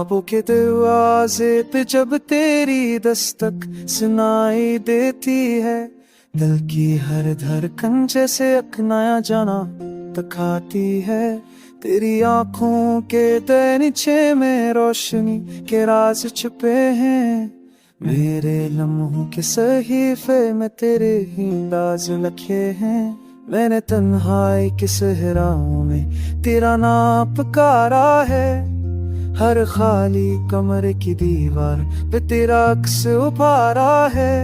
ख्वाबों के दरवाजे पे जब तेरी दस्तक सुनाई देती है, दिल की हर धड़कन जैसे एक नया जाना दिखाती है। तेरी आंखों के नीचे में रोशनी के राज छुपे हैं, मेरे लम्हों के सहीफे में तेरे ही राज लिखे हैं। मैंने तन्हाई के सहराओं में तेरा नाम पुकारा है, हर खाली कमरे की दीवार पे तेरा अक्स उभारा है।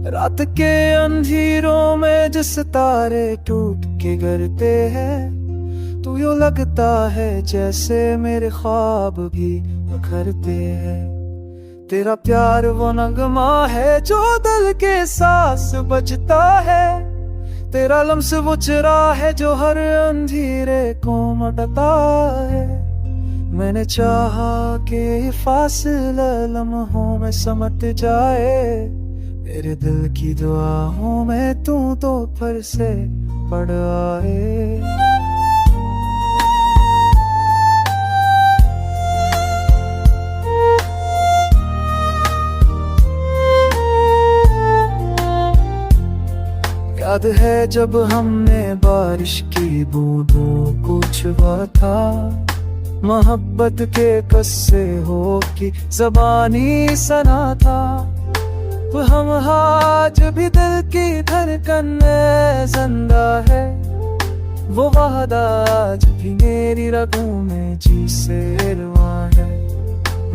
रात के अंधेरों में जिस तारे टूट के गिरते हैं, तू यूं लगता है जैसे मेरे ख्वाब भी बिखरते हैं। तेरा प्यार वो नगमा है जो दिल के सांस बजता है, तेरा लम्स वो चिरा है जो हर अंधेरे को मिटाता है। मैंने चाहा कि फासला लम्हों में समट जाए, मेरे दिल की दुआओं में तू तो फिर से पड़ आए। याद है जब हमने बारिश की बूंदों को छुआ था, मोहब्बत के कस्से हो की ज़बानी सना था। वो हम आज भी दिल की धड़कन में जिंदा है, वो वादा आज भी मेरी रगों में जी से रुआ है।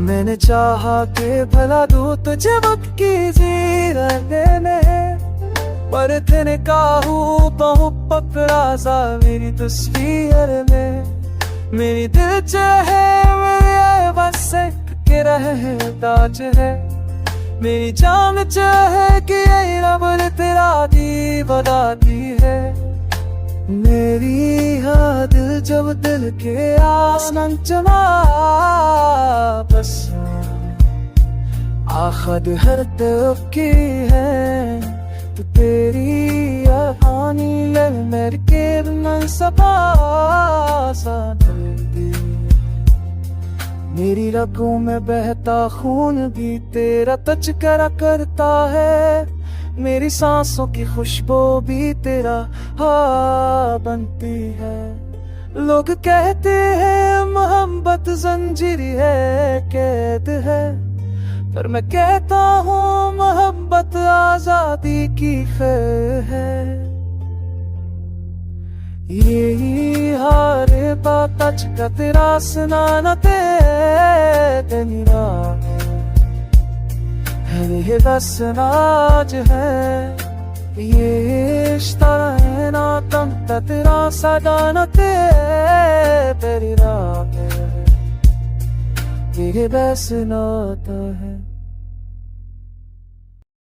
मैंने चाहा कि भला दूं तुझे वक्त की जी रहने, पर तेने काहू बहु पकड़ा सा मेरी तस्वीर में। मेरी दिल चाहे मेरे बस के रहे ताज है, मेरी जान चाहे कि ये रब ने तेरा दी बताती है। मेरी हाँ दिल जब दिल के आसमान चला, बस आखद हर तरफ की है, तो तेरी कहानी ले मेरे के मन सपा सा दर्दी। मेरी रगों में बहता खून भी तेरा तज़किरा करता है, मेरी सांसों की खुशबू भी तेरा हाँ बनती है। लोग कहते हैं मोहब्बत जंजीर है, कैद है, पर मैं कहता हूँ मोहब्बत आजादी की खैर है। यही हारे बात का तेरा सुनाना तेरी राह है, ये बस नाज है। ये इश्ता है ना तम तेरा सदाना तेरी राह है, ये बस नाता है।